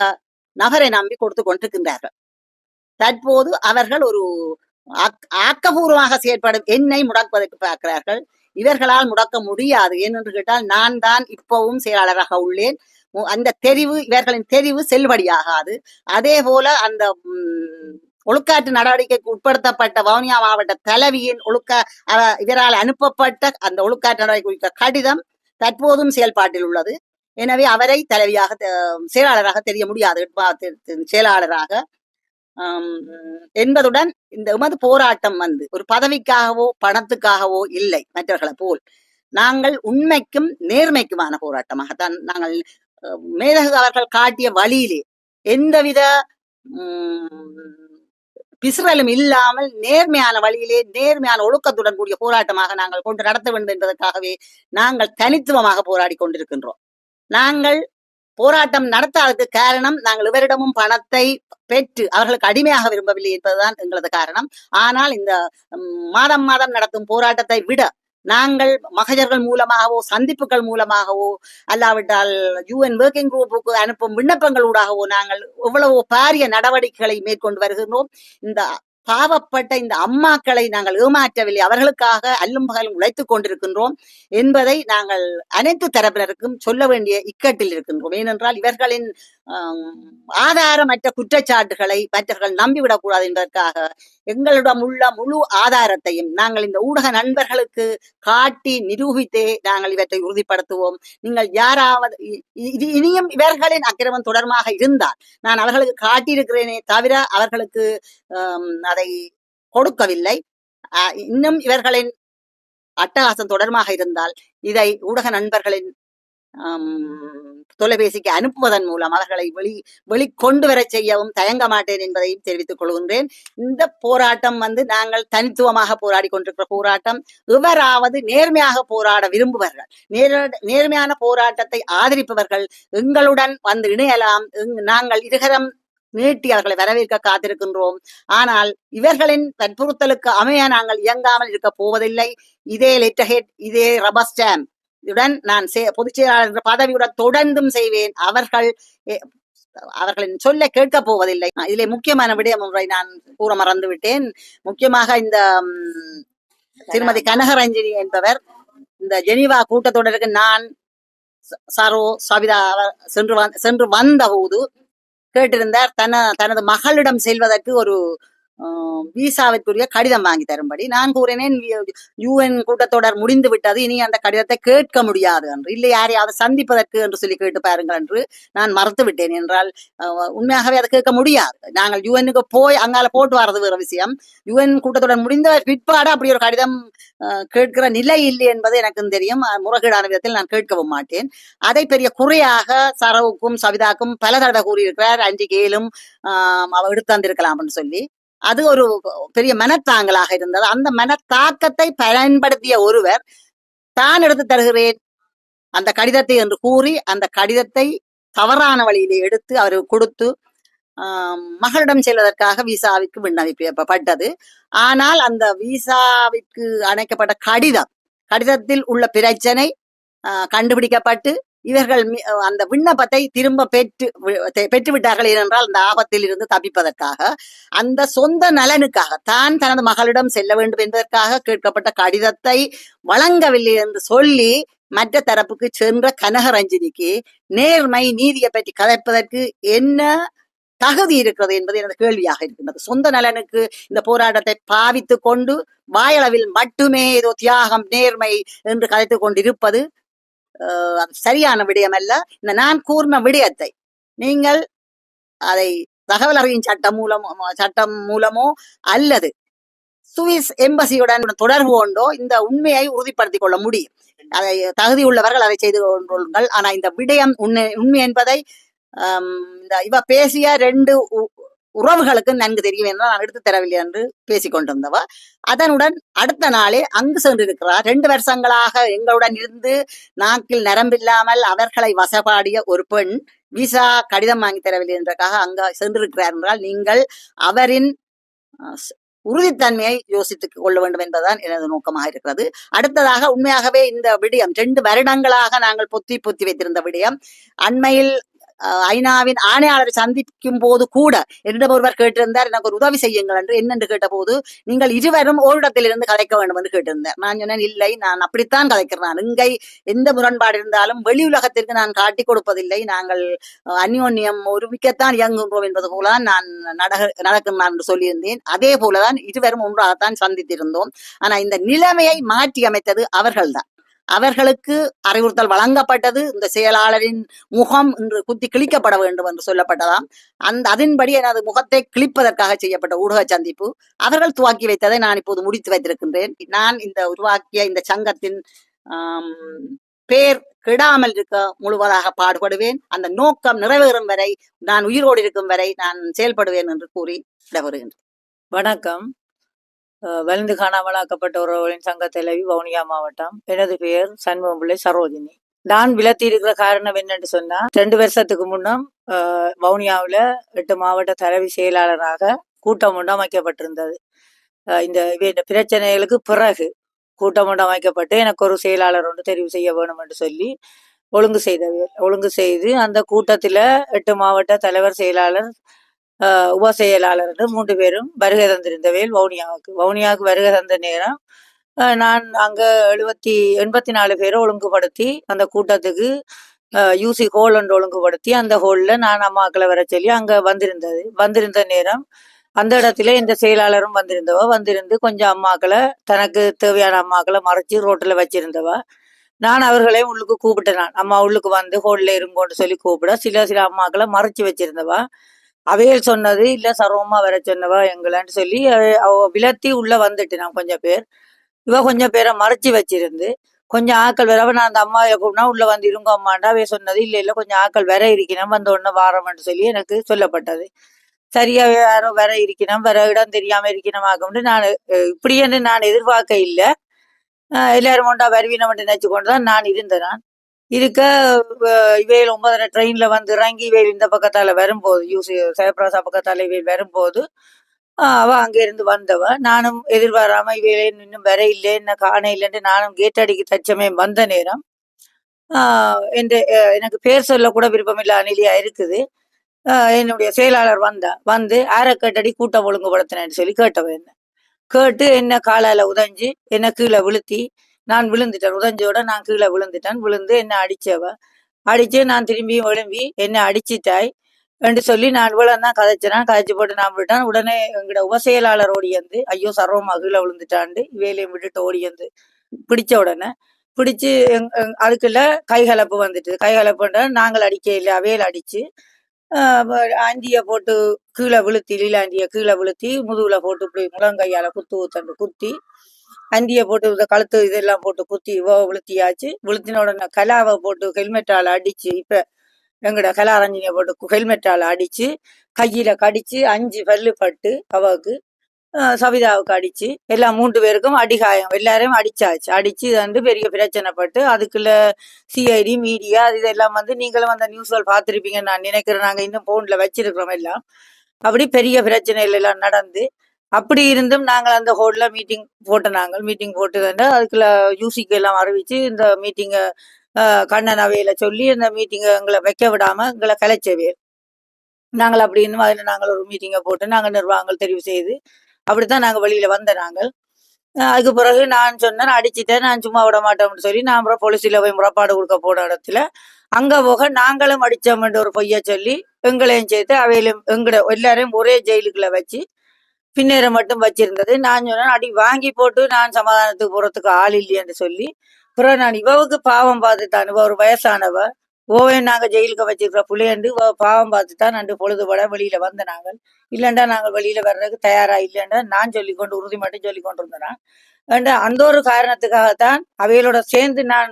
நபரை நம்பி கொடுத்து கொண்டிருக்கின்றார்கள். தற்போது அவர்கள் ஒரு ஆக்கபூர்வமாக செயற்படும் என்னை முடக்குவதற்கு பார்க்கிறார்கள். இவர்களால் முடக்க முடியாது. ஏனென்று கேட்டால் நான் தான் இப்பவும் செயலாளராக உள்ளேன். அந்த இவர்களின் தெரிவு செல்லுபடியாகாது. அதே போல அந்த ஒழுக்காற்று நடவடிக்கைக்கு உட்படுத்தப்பட்ட வவுனியா மாவட்ட தலைவியின் இவரால் அனுப்பப்பட்ட அந்த ஒழுக்காற்று நடவடிக்கை குறித்த கடிதம் தற்போதும் செயல்பாட்டில் உள்ளது. எனவே அவரை தலைவியாக செயலாளராக தெரிய முடியாது, செயலாளராக என்பதுடன் இந்த எமது போராட்டம் ஒரு பதவிக்காகவோ பணத்துக்காகவோ இல்லை. மற்றவர்களை போல் நாங்கள் உண்மைக்கும் நேர்மைக்குமான போராட்டமாகத்தான் நாங்கள் மேதகு அவர்கள் காட்டிய வழியிலே எந்தவித பிசுறலும் இல்லாமல் நேர்மையான வழியிலே நேர்மையான ஒழுக்கத்துடன் கூடிய போராட்டமாக நாங்கள் கொண்டு நடத்த வேண்டும் என்பதற்காகவே நாங்கள் தனித்துவமாக போராடி கொண்டிருக்கின்றோம். நாங்கள் போராட்டம் நடத்தாததுக்கு காரணம், நாங்கள் இவரிடமும் பணத்தை பெற்று அவர்களுக்கு அடிமையாக விரும்பவில்லை என்பதுதான் எங்களது காரணம். ஆனால் இந்த மாதம் மாதம் நடத்தும் போராட்டத்தை விட நாங்கள் மகஜர்கள் மூலமாகவோ சந்திப்புகள் மூலமாகவோ அல்லாவிட்டால் UN ஒர்க்கிங் குரூப்புக்கு அனுப்பும் விண்ணப்பங்களூடாகவோ நாங்கள் எவ்வளவோ பாரிய நடவடிக்கைகளை மேற்கொண்டு வருகின்றோம். இந்த பாவப்பட்ட இந்த அம்மாக்களை நாங்கள் ஏமாற்றவில்லை, அவர்களுக்காக அல்லும் பகலும் உழைத்துக் கொண்டிருக்கின்றோம் என்பதை நாங்கள் அனைத்து தரப்பினருக்கும் சொல்ல வேண்டிய இக்கட்டில் இருக்கின்றோம். ஏனென்றால் இவர்களின் ஆதாரமற்ற குற்றச்சாட்டுகளை மற்றவர்கள் நம்பிவிடக்கூடாது என்பதற்காக எங்களிடம் உள்ள முழு ஆதாரத்தையும் நாங்கள் இந்த ஊடக நண்பர்களுக்கு காட்டி நிரூபித்தே நாங்கள் இவற்றை உறுதிப்படுத்துவோம். நீங்கள் யாராவது இனியும் இவர்களின் அக்கிரமம் தொடர்பாக இருந்தால் நான் அவர்களுக்கு காட்டியிருக்கிறேனே தவிர அவர்களுக்கு அதை கொடுக்கவில்லை. இன்னும் இவர்களின் அட்டகாசம் தொடர்பாக இருந்தால் இதை ஊடக நண்பர்களின் தொலைபேசிக்கு அனுப்புவதன் மூலம் அவர்களை வெளிக்கொண்டு வர செய்யவும் தயங்க மாட்டேன் என்பதையும் தெரிவித்துக் கொள்கின்றேன். இந்த போராட்டம் நாங்கள் தனித்துவமாக போராடி கொண்டிருக்கிற போராட்டம். எவராவது நேர்மையாக போராட விரும்புவர்கள், நேர்மையான போராட்டத்தை ஆதரிப்பவர்கள் எங்களுடன் இணையலாம். நாங்கள் இருகரம் நீட்டி அவர்களை வரவேற்க காத்திருக்கின்றோம். ஆனால் இவர்களின் வற்புறுத்தலுக்கு அமைய நாங்கள் இயங்காமல் இருக்க போவதில்லை. இதே லெட்டர்ஹெட், இதே ரப்பர் ஸ்டாம்ப் இதுடன் நான் பொதுச் செயலாளர் என்ற பதவியுடன் தொடர்ந்தும் செய்வேன். அவர்களின் சொல்ல கேட்கப் போவதில்லை. இதிலே முக்கியமான விடயம் ஒன்றை நான் கூற மறந்து விட்டேன். முக்கியமாக இந்த திருமதி கனகரஞ்சினி என்பவர் இந்த ஜெனீவா கூட்டத்தொடருக்கு நான் சரோ சவிதா சென்று வந்த போது கேட்டிருந்தார் தனது மகளிடம் செல்வதற்கு ஒரு விசாவிற்குரிய கடிதம் வாங்கி தரும்படி. நான் கூறினேன், UN கூட்டத்தொடர் முடிந்து விட்டது, இனி அந்த கடிதத்தை கேட்க முடியாது என்று. இல்லை, யாரையாவது சந்திப்பதற்கு என்று சொல்லி கேட்டு பாருங்கள் என்று நான் மறுத்து விட்டேன். என்றால் உண்மையாகவே அதை கேட்க முடியாது. நாங்கள் UN-க்கு போய் அங்கால போட்டு வர்றது வேற விஷயம். UN கூட்டத்தொடர் முடிந்த பிற்பாடு அப்படி ஒரு கடிதம் கேட்கிற நிலை இல்லை என்பது எனக்கும் தெரியும். முறைகேடான விதத்தில் நான் கேட்கவும் மாட்டேன். அதை பெரிய குறையாக சரவுக்கும் சவிதாக்கும் பல தடவை கூறியிருக்கிறார். அன்றைக்கேலும் எடுத்து வந்திருக்கலாம் என்று சொல்லி. அது ஒரு பெரிய மனத்தாங்கலாக இருந்தது. அந்த மனத்தாக்கத்தை பயன்படுத்திய ஒருவர் தான் எடுத்து தருகிறேன் அந்த கடிதத்தை என்று கூறி அந்த கடிதத்தை தவறான வழியிலே எடுத்து அவருக்கு கொடுத்து மகளிடம் செல்வதற்காக விசாவிற்கு விண்ணப்பிக்கப்பட்டது. ஆனால் அந்த விசாவிற்கு அணைக்கப்பட்ட கடிதத்தில் உள்ள பிரச்சனை கண்டுபிடிக்கப்பட்டு இவர்கள் அந்த விண்ணப்பத்தை திரும்ப பெற்று விட்டார்கள். ஏனென்றால் அந்த ஆபத்தில் இருந்து தப்பிப்பதற்காக, அந்த சொந்த நலனுக்காக, தான் தனது மகளிடம் செல்ல வேண்டும் என்பதற்காக கேட்கப்பட்ட கடிதத்தை வழங்கவில்லை என்று சொல்லி மற்ற தரப்புக்கு சென்ற கனகரஞ்சினிக்கு நேர்மை நீதியை பற்றி கதைப்பதற்கு என்ன தகுதி இருக்கிறது என்பது எனது கேள்வியாக இருக்கின்றது. சொந்த நலனுக்கு இந்த போராட்டத்தை பாவித்து கொண்டு வாயளவில் மட்டுமே ஏதோ தியாகம் நேர்மை என்று கதைத்துக் கொண்டிருப்பது சரியான விடயம் அல்ல. இந்த நான் கூறின விடயத்தை நீங்கள் அதை தகவல் அறியும் சட்டம் மூலமோ அல்லது சுவிஸ் எம்பசியுடன் தொடர்பு கொண்டோ இந்த உண்மையை உறுதிப்படுத்திக் கொள்ள முடியும். அதை தகுதி உள்ளவர்கள் அதை செய்து கொள்ளுங்கள். ஆனா இந்த விடயம் உண்மை என்பதை இவ பேசிய 2 உறவுகளுக்கு நன்கு தெரியும் என்றால் நான் எடுத்து தரவில்லை என்று பேசிக் கொண்டிருந்தவ அதனுடன் அடுத்த நாளே அங்கு சென்றிருக்கிறார். 2 வருஷங்களாக எங்களுடன் இருந்து நாக்கில் நரம்பில்லாமல் அவர்களை வசப்பாடிய ஒரு பெண் விசா கடிதம் வாங்கி தரவில்லை என்றக்காக அங்க சென்றிருக்கிறார் என்றால் நீங்கள் அவரின் உறுதித்தன்மையை யோசித்துக் கொள்ள வேண்டும் என்பதுதான் எனது நோக்கமாக இருக்கிறது. அடுத்ததாக உண்மையாகவே இந்த விடயம் 2 வருடங்களாக நாங்கள் பொத்தி வைத்திருந்த விடயம் அண்மையில் ஐநாவின் ஆணையாளரை சந்திக்கும் போது கூட என்னிடம் ஒருவர் கேட்டிருந்தார், எனக்கு ஒரு உதவி செய்யுங்கள் என்று. என்னென்று கேட்ட போது நீங்கள் இருவரும் ஓரிடத்திலிருந்து கலைக்க வேண்டும் என்று கேட்டிருந்தார். நான் சொன்னேன், இல்லை, நான் அப்படித்தான் கலைக்கிறேன். இங்கே எந்த முரண்பாடு இருந்தாலும் வெளி உலகத்திற்கு நான் காட்டிக் கொடுப்பதில்லை. நாங்கள் அந்யோன்யம் ஒருமிக்கத்தான் இயங்குகிறோம் என்பது போல நான் நடக்கின்றான் என்று சொல்லியிருந்தேன். அதே போலதான் இருவரும் ஒன்றாகத்தான் சந்தித்திருந்தோம். ஆனா இந்த நிலைமையை மாற்றி அமைத்தது அவர்கள்தான். அவர்களுக்கு அறிவுறுத்தல் வழங்கப்பட்டது, இந்த செயலாளரின் முகம் இன்று குத்தி கிழிக்கப்பட வேண்டும் என்று சொல்லப்பட்டதாம். அதன்படி எனது முகத்தை கிழிப்பதற்காக செய்யப்பட்ட ஊடக சந்திப்பு அவர்கள் துவக்கி வைத்ததை நான் இப்போது முடித்து வைத்திருக்கின்றேன். நான் இந்த உருவாக்கிய இந்த சங்கத்தின் பேர் கெடாமல் இருக்க முழுவதாக பாடுபடுவேன். அந்த நோக்கம் நிறைவேறும் வரை, நான் உயிரோடு இருக்கும் வரை நான் செயல்படுவேன் என்று கூறி விடைபெறுகின்றேன். வணக்கம். வலிந்து காணாமலாக்கப்பட்ட உறவுகளின் சங்க தலைவி, வவுனியா மாவட்டம். எனது பெயர் சண்முகம்பிள்ளை சரோஜினி. நான் விலத்தி இருக்கிற காரணம் என்னன்னு சொன்னா, 2 வருஷத்துக்கு முன்னம் வவுனியாவில் 8 மாவட்ட தலைவி செயலாளராக கூட்டம் ஒன்று அமைக்கப்பட்டிருந்தது. இந்த பிரச்சனைகளுக்கு பிறகு கூட்டம் ஒன்று அமைக்கப்பட்டு எனக்கு ஒரு செயலாளர் ஒன்று தெரிவு செய்ய வேணும் என்று சொல்லி ஒழுங்கு செய்து அந்த கூட்டத்தில் 8 மாவட்ட தலைவர் செயலாளர் உப செயலாளர் 3 பேரும் வருகை தந்திருந்தவையில் வவுனியாவுக்கு வருகை தந்த நேரம் நான் அங்க 84 பேரை ஒழுங்குபடுத்தி அந்த கூட்டத்துக்கு யூசி ஹோல் ஒன்று ஒழுங்குபடுத்தி அந்த ஹோல்ல நான் அம்மாக்களை வர சொல்லி அங்க வந்திருந்த நேரம் அந்த இடத்துல இந்த செயலாளரும் வந்திருந்து கொஞ்சம் அம்மாக்களை, தனக்கு தேவையான அம்மாக்களை மறைச்சு ரோட்டில் வச்சிருந்தவா. நான் அவர்களையும் உள்ளுக்கு கூப்பிட்டேன். நான் அம்மா உள்ளுக்கு வந்து ஹோல்ல இருங்கோன்னு சொல்லி கூப்பிட சில அம்மாக்களை மறைச்சு வச்சிருந்தவா. அவையில் சொன்னது, இல்ல சர்வமா வர சொன்னவா எங்களான்னு சொல்லி அவ விலத்தி உள்ள வந்துட்டு நான் கொஞ்சம் பேரை மறைச்சு வச்சிருந்து கொஞ்சம் ஆக்கள் வரவ நான் அந்த அம்மாவை கூப்பினா உள்ள வந்து இருங்க அம்மாண்டா. அவைய சொன்னது, இல்ல கொஞ்சம் ஆக்கள் வர இருக்கணும், வந்த உடனே வாரம்னு சொல்லி எனக்கு சொல்லப்பட்டது. சரியா யாரோ வர இருக்கணும், வர இடம் தெரியாம இருக்கணும் ஆகும்னு நான் இப்படின்னு நான் எதிர்பார்க்க இல்லை. எல்லாரும் கொண்டா வருவீனம் நினைச்சு கொண்டுதான் நான் இருந்தேன். இருக்க இவையில் 9:30 ட்ரெயின்ல வந்து இறங்கி இவையில் இந்த பக்கத்தால வரும்போது, ஜெயபிரகாசா பக்கத்தால இவையில் வரும்போது அவ அங்கிருந்து வந்தவ. நானும் எதிர்பாராம இவையில இன்னும் வர இல்லை, என்ன காண இல்லைன்னு நானும் கேட் அடிக்க தச்சமே வந்த நேரம் எனக்கு பேர் சொல்ல கூட விருப்பம் இல்ல அணிலியா இருக்குது. என்னுடைய செயலாளர் வந்து அரைக்கட்டடி கூட்டம் ஒழுங்குபடுத்தினேன்னு சொல்லி கேட்டு என்ன காலால உதஞ்சி என்ன கீழே விழுத்தி நான் விழுந்துட்டேன். உதஞ்சோட நான் கீழே விழுந்து என்ன அடிச்சு நான் திரும்பியும் எழும்பி என்ன அடிச்சிட்டாய் என்று சொல்லி நான் இவ்வளவுதான் கதைச்சு போட்டு நான் விட்டேன். உடனே எங்கட உபசெயலாளர் ஓடியந்து, ஐயோ சர்வமா கீழே விழுந்துட்டாண்டு வேலையும் விட்டுட்டு ஓடியந்து பிடிச்ச உடனே பிடிச்சு அதுக்குள்ள கைகலப்பு வந்துட்டு. கைகலப்புன்ற நாங்கள் அடிக்க இல்லை, அவையில் அடிச்சு ஆண்டிய போட்டு கீழே விழுத்தி, லீலாண்டிய கீழே விழுத்தி முதுகுல போட்டு இப்படி முழங்கையால குத்தி அண்டிய போட்டு கழுத்து இதெல்லாம் போட்டு குத்தி விழுத்தியாச்சு. விழுத்தின உடனே கலாவை போட்டு ஹெல்மெட்டால அடிச்சு, இப்ப எங்கட கலாரஞ்சினிய போட்டு ஹெல்மெட்டால அடிச்சு கையில கடிச்சு 5 பல்லு பட்டு அவக்கு சவிதாவுக்கு அடிச்சு எல்லாம் 3 பேருக்கும் அடிகாயம் எல்லாரையும் அடிச்சு வந்து பெரிய பிரச்சனைப்பட்டு அதுக்குள்ள சிஐடி மீடியா அது இதெல்லாம் வந்து நீங்களும் அந்த நியூஸ்கள் பார்த்துருப்பீங்கன்னு நான் நினைக்கிறேன். நாங்க இன்னும் போன்ல வச்சிருக்கிறோம் எல்லாம். அப்படி பெரிய பிரச்சனைகள் எல்லாம் நடந்து அப்படி இருந்தும் நாங்கள் அந்த ஹோல்ல மீட்டிங் போட்டு அதுக்குள்ள யூசிக்கு எல்லாம் அறிவிச்சு இந்த மீட்டிங்கை கண்ணன் அவையில சொல்லி இந்த மீட்டிங்கை எங்களை வைக்க விடாம எங்களை கலைச்சவே நாங்கள் அப்படின்னு அதில் நாங்கள் ஒரு மீட்டிங்கை போட்டு நாங்கள் நிர்வாகங்கள் தெரிவு செய்து அப்படித்தான் நாங்கள் வெளியில வந்த நாங்கள். அதுக்கு பிறகு நான் சொன்னேன் அடிச்சுட்டேன், நான் சும்மா விட மாட்டோம்னு சொல்லி நான் அப்புறம் போலீஸில் போய் முறைப்பாடு கொடுக்க போன இடத்துல அங்க போக நாங்களும் அடிச்சோம்ன்ற ஒரு பொய்ய சொல்லி எங்களையும் சேர்த்து அவையிலும் எங்கட எல்லாரையும் ஒரே ஜெயிலுக்குள்ள வச்சு பின்னேற மட்டும் வச்சிருந்தது. நான் சொன்னேன் அடி வாங்கி போட்டு நான் சமாதானத்துக்கு போறதுக்கு ஆள் இல்லையென்று சொல்லி பிறகு நான் இவவுக்கு பாவம் பார்த்து தான், இவ ஒரு வயசானவ, ஓவே நாங்க ஜெயிலுக்கு வச்சிருக்கிற புள்ளையண்டு பாவம் பார்த்து தான் நண்டு பொழுதுபட வெளியில வந்த நாங்கள். இல்லைண்டா நாங்கள் வெளியில வர்றதுக்கு தயாரா இல்லைண்டா நான் சொல்லி கொண்டு உறுதி மட்டும் சொல்லி கொண்டு இருந்தேன். அந்த ஒரு காரணத்துக்காகத்தான் அவைகளோட சேர்ந்து நான்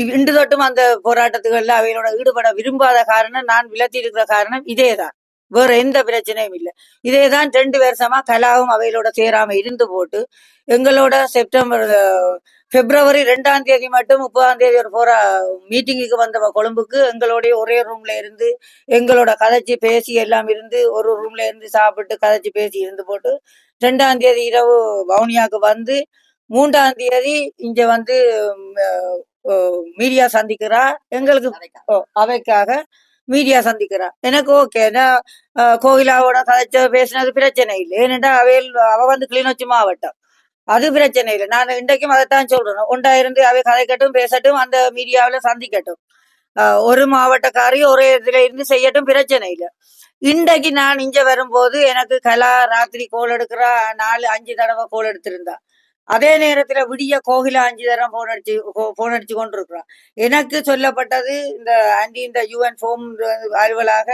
இன்று தொட்டும் அந்த போராட்டத்துகள்ல அவைகளோட ஈடுபட விரும்பாத காரணம், நான் விலத்தி இருக்கிற காரணம் இதேதான், வேற எந்த பிரச்சனையும் இல்லை. இதேதான் 2 வருஷமா கலாவும் அவைகளோட சேராம இருந்து போட்டு எங்களோட பிப்ரவரி 2ஆம் தேதி மட்டும் 30ஆம் தேதி ஒரு மீட்டிங்குக்கு வந்தவ கொழும்புக்கு எங்களோடைய ஒரே ரூம்ல இருந்து எங்களோட கதைச்சு பேசி எல்லாம் இருந்து ஒரு ரூம்ல இருந்து சாப்பிட்டு கதைச்சு பேசி இருந்து போட்டு 2ஆம் தேதி இரவு வவுனியாவுக்கு வந்து 3ஆம் தேதி இங்க வந்து மீடியா சந்திக்கிறா. எங்களுக்கு அவைக்காக மீடியா சந்திக்கிறா. எனக்கு ஓகே, கோகிலாவோட கதைச்ச பேசினது பிரச்சனை இல்லை. ஏனென்றா அவ வந்து கிளிநொச்சி மாவட்டம், அது பிரச்சனை இல்லை. நான் இன்றைக்கும் அதைத்தான் சொல்றேன், ஒன்றாயிருந்து அவை கதைக்கட்டும் பேசட்டும், அந்த மீடியாவில சந்திக்கட்டும், ஒரு மாவட்டக்காரி ஒரே இதுல இருந்து செய்யட்டும், பிரச்சனை இல்லை. இன்றைக்கு நான் இங்க வரும்போது எனக்கு கலா ராத்திரி கோல் எடுக்கிறா, 4-5 தடவை கோல் எடுத்திருந்தா. அதே நேரத்துல விடிய கோகிலா 5 தரம் போன் அடிச்சு கொண்டிருக்கிறான். எனக்கு சொல்லப்பட்டது இந்த ஆண்டி இந்த UN ஃபோம் அலுவலாக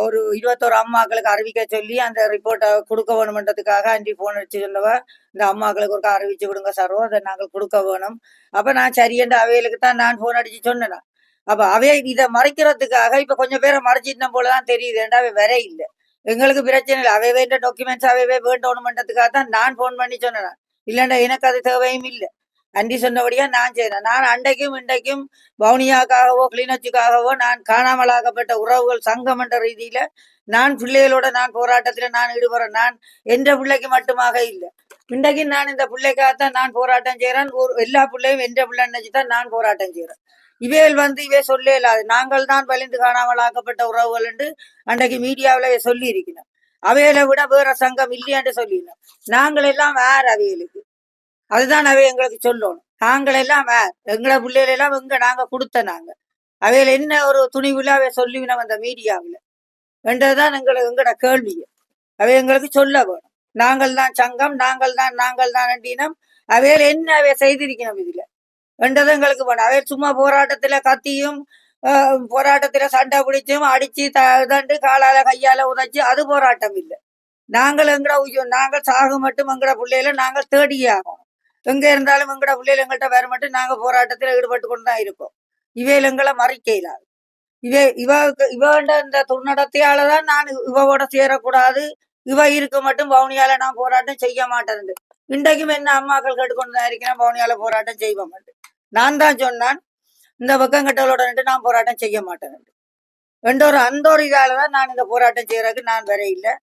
ஒரு 21 அம்மாக்களுக்கு அறிவிக்க சொல்லி அந்த ரிப்போர்ட்டை கொடுக்க வேணும்ன்றதுக்காக ஆண்டி போன் அடிச்சு சொன்னவ, இந்த அம்மாக்களுக்கு ஒரு அறிவிச்சு விடுங்க சாரோ, அதை நாங்கள் கொடுக்க வேணும். அப்ப நான் சரியென்று அவைகளுக்கு தான் நான் போன் அடிச்சு சொன்னேன். அப்ப அவை இதை மறைக்கிறதுக்காக இப்ப கொஞ்சம் பேரை மறைச்சிட்ட போலதான் தெரியுது, ஏன்டா அவை வர இல்லை. எங்களுக்கு பிரச்சனை இல்லை, அவை வேண்ட டாக்குமெண்ட்ஸ் அவைவே வேண்டணும்ன்றதுக்காக தான் நான் போன் பண்ணி சொன்னேன். இல்லைண்டா எனக்கு அது தேவையும் இல்லை. அண்டி சொன்னபடியா நான் செய்தேன். நான் அண்டைக்கும் இன்றைக்கும் வவுனியாக்காகவோ கிளிநொச்சிக்காகவோ நான் காணாமலாக்கப்பட்ட உறவுகள் சங்கம் என்ற ரீதியில நான் பிள்ளைகளோட நான் போராட்டத்துல நான் ஈடுபடுறேன். நான் எந்த பிள்ளைக்கு மட்டுமாக இல்லை, இன்றைக்கு நான் இந்த பிள்ளைக்காகத்தான் நான் போராட்டம் செய்யறேன். எல்லா பிள்ளையும் எந்த பிள்ளை நினைச்சுதான் நான் போராட்டம் செய்யறேன். இவைகள் வந்து இவை சொல்ல இல்லாது, நாங்கள் தான் வலிந்து காணாமலாக்கப்பட்ட உறவுகள் என்று அன்றைக்கு மீடியாவில சொல்லி இருக்கணும். அவைகளை விட வேற சங்கம் இல்லையான்னு சொல்லிடணும். நாங்கள் எல்லாம் வேற அவைகளுக்கு, அதுதான் அவை எங்களுக்கு சொல்லணும். நாங்கள் எல்லாம் வேற, எங்களை பிள்ளைகள் எல்லாம் நாங்க கொடுத்த நாங்க அவையில என்ன ஒரு துணிவுல அவை சொல்லிவினோம் அந்த மீடியாவில் என்றதுதான் எங்களோட கேள்வி. அவை எங்களுக்கு சொல்ல வேணும், நாங்கள் தான் சங்கம், நாங்கள் தான் என்றினம் அவையில என்ன அவை செய்திருக்கணும் இதுல என்றது எங்களுக்கு வேணும். அவை சும்மா போராட்டத்துல கத்தியும் போராட்டத்துல சண்டை பிடிச்சும் அடிச்சு தண்டு காலால கையால உதைச்சு அது போராட்டம் இல்லை. நாங்கள் நாங்கள் சாகு மட்டும் எங்கட பிள்ளைகளை நாங்கள் தேடியே ஆகணும். எங்க இருந்தாலும் எங்கட பிள்ளைகள் எங்கள்கிட்ட வர மட்டும் நாங்க போராட்டத்துல ஈடுபட்டு கொண்டுதான் இருப்போம். இவையில எங்களை மறைக்கலாது. இவண்ட இந்த துர்நடத்தையாலதான் நான் இவோட சேரக்கூடாது, இவ இருக்க மட்டும் வவுனியால நான் போராட்டம் செய்ய மாட்டேன். இன்றைக்கும் என்ன அம்மாக்கள் கேட்டுக்கொண்டுதான் இருக்கிறேன், வவுனியால போராட்டம் செய்ய மாட்டேன். நான் தான் சொன்னான் இந்த பக்கங்கட்டவளோட நான் போராட்டம் செய்ய மாட்டேன் என்ற அந்த ஒரு இதாலதான் நான் இந்த போராட்டம் செய்யறதுக்கு நான் வர இல்லை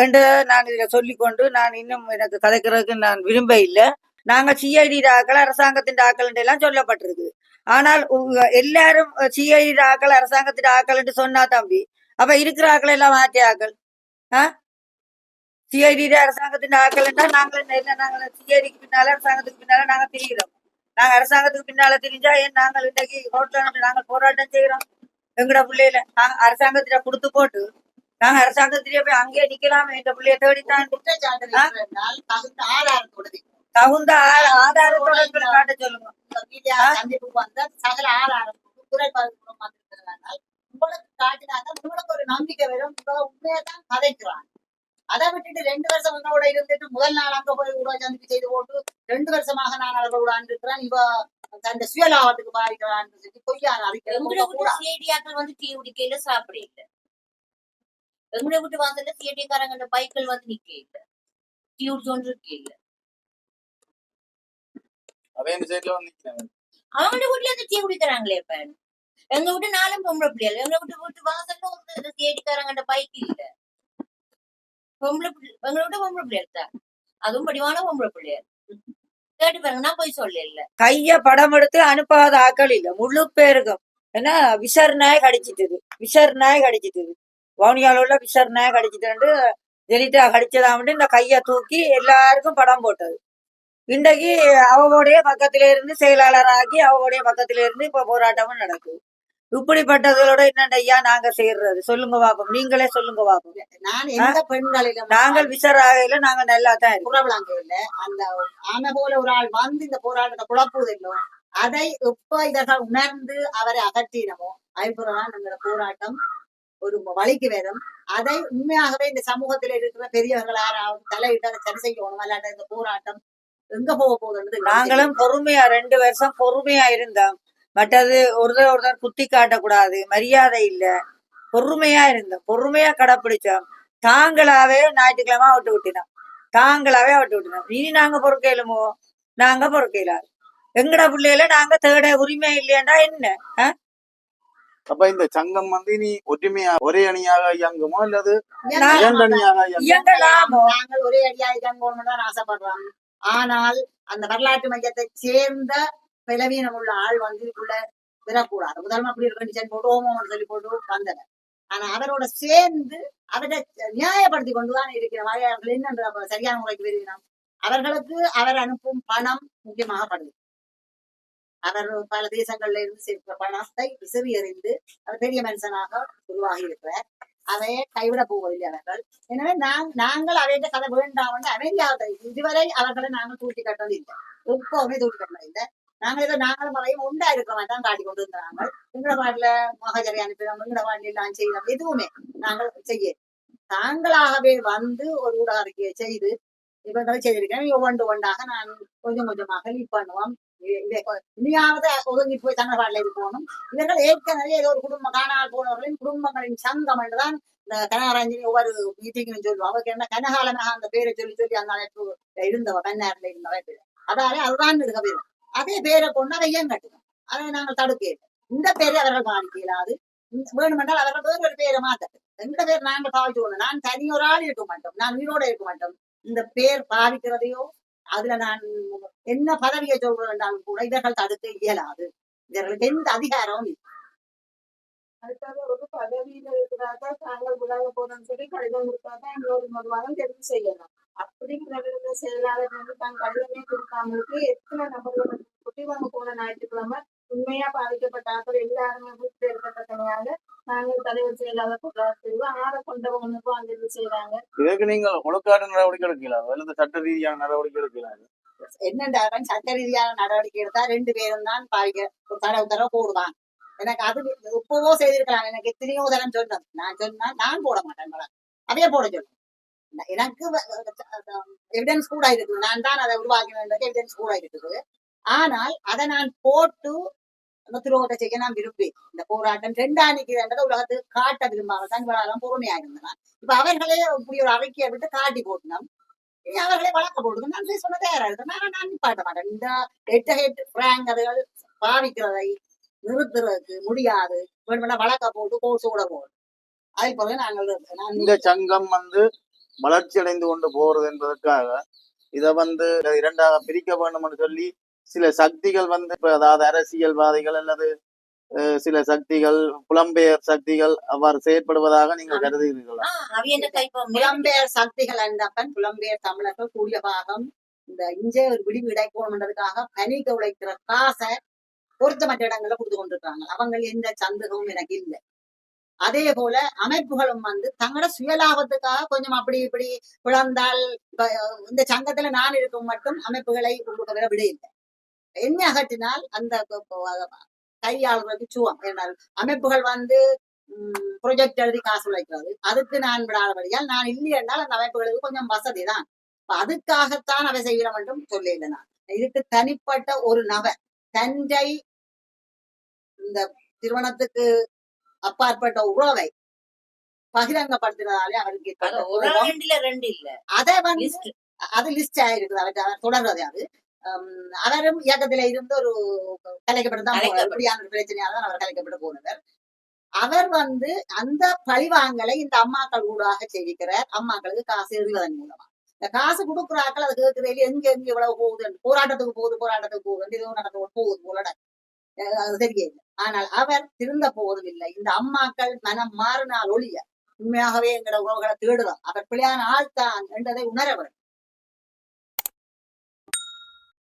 என்று நான் இதை சொல்லிக்கொண்டு நான் இன்னும் எனக்கு கதைக்கிறதுக்கு நான் விரும்ப இல்லை. நாங்க சிஐடி ஆக்கள் அரசாங்கத்தின் ஆக்கள் எல்லாம் சொல்லப்பட்டிருக்கு. ஆனால் எல்லாரும் சிஐடி ஆக்கள் அரசாங்கத்தின் ஆக்கள் என்று சொன்னா தம்பி, அப்ப இருக்கிற ஆக்கள் எல்லாம் மாற்றி ஆக்கள் சிஐடி அரசாங்கத்தின் ஆக்கள் என்றால் நாங்கள் என்ன நாங்கள் சிஐடிக்கு பின்னால அரசாங்கத்துக்கு பின்னால நாங்க திரிகிறோம். நாங்க அரசாங்கத்துக்கு பின்னால தெரிஞ்சா ஏன் நாங்கள் இன்னைக்கு ரோட்ல நாங்கள் போராட்டம் செய்யறோம்? எங்கட பிள்ளையில அரசாங்கத்தில கொடுத்து போட்டு நாங்க அரசாங்கத்திலேயே போய் அங்கேயே நிக்கலாமே, எங்க பிள்ளைய தேடித்தான் தகுந்த ஆதாரத்தோட காட்ட சொல்லுங்க. சந்திப்புக்கு வந்த சகல ஆதாரம் உங்களுக்கு காட்டினாங்க, உங்களுக்கு ஒரு நம்பிக்கை வரும், உண்மையதான் கதைக்கிறாங்க. அதை விட்டுட்டு 2 வருஷம் உங்களோட இருந்துட்டு முதல் நாள் அங்க போய் உருவா சந்திப்பு செய்து போட்டு 2 வருஷமாக நான் அவர்களோட இருக்கிறேன், இவ அந்த சுயலாபத்துக்கு பாதிக்கிறான் சொல்லி பொய்யான சிஐடியாக்கள் வந்து டீ குடிக்கையில சாப்பிட இல்ல, எங்களை விட்டு வாசல்ல சிஐடிக்காரங்க பைக்கள் வந்து நிக்க இல்ல, டீ குடிச்சோன்னு இருக்க இல்ல, அவங்க வீட்டுல இருந்து டீ குடிக்கிறாங்களே. இப்ப எங்க விட்டு 4 பொம்பளை பிள்ளைகள், எங்க விட்டு வாசல்ல சிஐடிக்காரங்க பைக் இல்ல, எங்களோட பொம்பளை பிள்ளைகள் தான், அதுவும் படிவான பொம்பளை பிள்ளைகள். கேட்டு பாருங்க, நான் போய் சொல்லல. கைய படம் எடுத்து அனுப்பாத ஆக்கள் இல்ல முழு பேருக்கும். ஏன்னா விசாரணையே கடிச்சிட்டு வவுனியால உள்ள விசாரணையே கடிச்சிட்டு ஜெலிட்டா கடிச்சதாமட்டு இந்த கைய தூக்கி எல்லாருக்கும் படம் போட்டது. இன்றைக்கு அவங்களுடைய பக்கத்தில இருந்து செயலாளராகி அவங்களுடைய பக்கத்தில இருந்து இப்ப போராட்டமும் நடக்குது. இப்படிப்பட்டதோட என்னண்ட ஐயா நாங்க செய்யறது சொல்லுங்க பாப்போம், நீங்களே சொல்லுங்க பாப்போம். நான் எந்த பெண்களிலும் நாங்கள் விசாராகையில நாங்க நல்லா தான் இருக்கோம். குறவளாங்க இல்ல அந்த ஆமை போல ஒரு ஆள் வந்து இந்த போராட்டத்தை குழப்புவதில்லோ அதை எப்ப இதர்கள் உணர்ந்து அவரை அகற்றினமோ அதுபோலதான் நம்மளோட போராட்டம் ஒரு வழிக்கு வரும். அதை உண்மையாகவே இந்த சமூகத்தில் இருக்கிற பெரியவர்கள் யாராவது தலையிட்டு அதை சரி செய்யணும். அல்லாட்ட இந்த போராட்டம் எங்க போக போகுதுன்றது நாங்களும் பொறுமையா 2 வருஷம் பொறுமையா இருந்தோம். மற்றது ஒருத்தர் குத்தி காட்டக்கூடாது, மரியாதை இல்ல, பொறுமையா இருந்தோம், பொறுமையா கடைப்பிடிச்சோம். தாங்களாவே ஞாயிற்றுக்கிழமை விட்டு விட்டினோம். இனி நாங்க பொறுக்கையிலுமோ? நாங்க பொறுக்கையிலாது. எங்கட பிள்ளையில நாங்க தேட உரிமை இல்லையாண்டா என்ன? அப்ப இந்த சங்கம் வந்து நீ ஒற்றுமையா ஒரே அணியாக இயங்குமோ அல்லது நான் இரண்டு அணியாக இயங்குமோ? இயங்கலாமோ? நாங்கள் ஒரே அடியாக இயங்கணும்னு தான் ஆசைப்படுறோம். ஆனால் அந்த வரலாற்று மையத்தை சேர்ந்த பலவீனம் உள்ள ஆள் வந்து இதுக்குள்ள விடக்கூடாது. முதல்ல அப்படி ஒரு கண்டிஷன் போட்டு ஓமோன்னு சொல்லி போட்டு வந்தனர். ஆனா அவரோட சேர்ந்து அவரை நியாயப்படுத்தி கொண்டுதான் இருக்கிற அவர்கள் என்ன சரியான முறைக்கு வருகிறோம். அவர்களுக்கு அவர் அனுப்பும் பணம் முக்கியமாகப்படுது. அவர் பல தேசங்கள்ல இருந்து சேர்க்கிற பணத்தை விசிறி எறிந்து அவர் பெரிய மனுஷனாக உருவாகி இருக்கிறார். அதையே கைவிட போவதில்லை அவர்கள். எனவே நாங்கள் அவைய கதை வேண்டாம் அமைதியாக இதுவரை அவர்களை நாங்கள் தூக்கி கட்டது இல்லை, எப்பவுமே தூக்கி கட்டது இல்லை. நாங்களும் அவையும் உண்டா இருக்கிற மாதிரி தான் காட்டி கொண்டு இருந்தாங்க. எங்கட பாட்டுல மகஜரை அனுப்பினோம், எங்கட பாட்டில எல்லாம் செய்யணும், எதுவுமே நாங்கள் செய்ய தாங்களாகவே வந்து ஒரு ஊடக அறிக்கையை செய்து இவர்களை செய்திருக்கேன். ஒவ்வொன்றாக நான் கொஞ்சம் கொஞ்சமாக லீட் பண்ணுவோம். இனியாவது ஒதுங்கி போய் தங்க பாடல இது போகணும். இவர்கள் ஏற்கனவே ஏதோ ஒரு குடும்பம் காணாமல் போனவர்களின் குடும்பங்களின் சங்கம் என்றுதான் இந்த கனகராஞ்சினி ஒவ்வொரு மீட்டிங்கும் சொல்லுவோம். அவருக்கு என்ன கனகாலமாக அந்த பேரை சொல்லி அந்த அமைப்பு இருந்தவ கண்ணாரில் இருந்தவ அதாலே அதுதான் இருக்க பேரும் அதே பேரை கொண்டு அதை ஏன் கட்டணும், அதை நாங்கள் தடுக்க. இந்த பேரை அவர்கள் பாதிக்க இயலாது. வேணுமென்றால் அவர்கள் வேறு ஒரு பேரை மாத்தட்டு எந்த பேர் நாங்கள் பாவிச்சு கொண்டு நான் தனி ஒரு ஆள் இருக்க மாட்டோம், நான் உயிரோட இருக்க மாட்டோம். இந்த பேர் பாவிக்கிறதையோ அதுல நான் என்ன பதவியை சொல்றேன் என்றாலும் கூட இவர்கள் தடுக்க இயலாது. இவர்களுக்கு எந்த அதிகாரமும் இல்லை. அதுக்காக ஒரு பதவியில இருக்கிறாங்க தாங்கள் விலக போறோம்னு சொல்லி கடிதம் கொடுத்தாதான் எங்களோட மதம் தெரிவு செய்யலாம். அப்படிங்கிற செயலாளர் வந்து தான் கடிதமே கொடுக்காமலுக்கு எத்தனை நபர்கள் குட்டிவாங்க போன ஞாயிற்றுக்கிழமை உண்மையா பாதிக்கப்பட்டார்கள் எல்லாருமே வீட்டுல இருக்கிறதுனால நாங்கள் தலைவர் செயலாளர் பிரிவு 6 கொண்டவங்களுக்கும் அந்த செய்யறாங்க. இதற்கு நீங்கள் ஒழுக்காட்டு நடவடிக்கை எடுக்கலாம் அல்லது சட்ட ரீதியான நடவடிக்கை எடுக்கலாம். என்னென்றால் சட்ட ரீதியான நடவடிக்கை எடுத்தா 2 பேரும் தான் பாதிக்க ஒரு தடவை போடுவாங்க. எனக்கு அது எப்பவோ செய்திருக்கலாம். எனக்கு எத்தனையோ தரம் சொன்னது நான் சொன்னா நான் போட மாட்டேன், அவையே போட சொல்லுவேன். எனக்கு எவிடன்ஸ் கூட இருக்குது, நான் தான் அதை உருவாக்கினது எவிடன்ஸ் கூட இருக்குது. ஆனால் அதை நான் போட்டு அந்த துரோகத்தை செய்ய நான் விரும்பேன். இந்த போராட்டம் 2 அணிக்குதுன்றதை உலகத்துக்கு காட்ட விரும்பாமல் தான் இவ்வளவு பொறுமையா இருந்தேன். இப்ப அவர்களே இப்படி ஒரு அறிக்கையை விட்டு காட்டி போட்டோம், அவர்களே வழக்க போடுது. நான் சொன்ன தயாரா இருக்கேன், நான் நிப்பாட்ட மாட்டேன். இந்த ஹெட் பிராங்க் அதுகள் பாவிக்கிறதை நிறுத்துறதுக்கு முடியாது. வேணுமென்னா வழக்க போட்டு கோர்ஸ் கூட போடும். அதே போல நாங்கள் இந்த சங்கம் வந்து வளர்ச்சி அடைந்து கொண்டு போறது என்பதற்காக இதை வந்து 2ஆக பிரிக்க வேண்டும் என்று சொல்லி சில சக்திகள் வந்து அதாவது அரசியல்வாதிகள் அல்லது சில சக்திகள் புலம்பெயர் சக்திகள் அவ்வாறு செயற்படுவதாக நீங்கள் கருதுகிறீர்களா? புலம்பெயர் சக்திகள் என்றப்பன் புலம்பெயர் தமிழர்கள் கூடிய பாகம் இந்த இங்கே ஒரு விடிவு இடைக்கோணுன்றதுக்காக பணிக்க உழைக்கிற காசை பொருத்தமற்ற இடங்கள்ல கொடுத்து கொண்டிருக்காங்க. அவங்க எந்த சந்தேகமும் எனக்கு இல்லை. அதே போல அமைப்புகளும் வந்து தங்களோட சுயலாபத்துக்காக கொஞ்சம் அப்படி இப்படி பிளந்தால் இந்த சங்கத்துல நான் இருக்கும் மட்டும் அமைப்புகளை கொடுக்க விட இல்லை. என்ன அகற்றினால் அந்த கையாளுறதுக்கு சுவம். ஏனால் அமைப்புகள் வந்து ப்ரொஜெக்ட் எழுதி காசு உழைக்கிறது, அதுக்கு நான் விடாதபடியால் நான் இல்லை என்றால் அந்த அமைப்புகளுக்கு கொஞ்சம் வசதி தான். அதுக்காகத்தான் அவை செய்கிற மட்டும் சொல்லிஇல்லை. நான் இதுக்கு தனிப்பட்ட ஒரு நபர் தஞ்சை இந்த திருமணத்துக்கு அப்பாற்பட்ட உறவை பகிரங்கப்படுத்தினதாலே அவருக்கு அதை வந்து அது லிஸ்ட் ஆயிருக்குது. அவர் தொடர்றது அது அவரும் இயக்கத்தில இருந்து ஒரு கலைக்கப்பட்டுதான் இப்படியான பிரச்சனையால்தான் அவர் கலைக்கப்பட்டு போனவர். அவர் வந்து அந்த பழிவாங்கலை இந்த அம்மாக்கள் ஊடாக செய்கிறார். அம்மாக்களுக்கு காசு எறிவதன் மூலமா இந்த காசு கொடுக்குற ஆக்கள் அது கேட்கிறதுல எங்க இவ்வளவு போகுது, போராட்டத்துக்கு போகுது ஏதோ நடந்து போகுது போல அது தெரியல. ஆனால் அவர் திருந்த போவதும் இல்லை. இந்த அம்மாக்கள் மனம் மாறினால் ஒழிய உண்மையாகவே எங்களோட உறவுகளை தேடுறோம். அவர் பிள்ளையான ஆள் தான் என்றதை உணர வேண்டும்.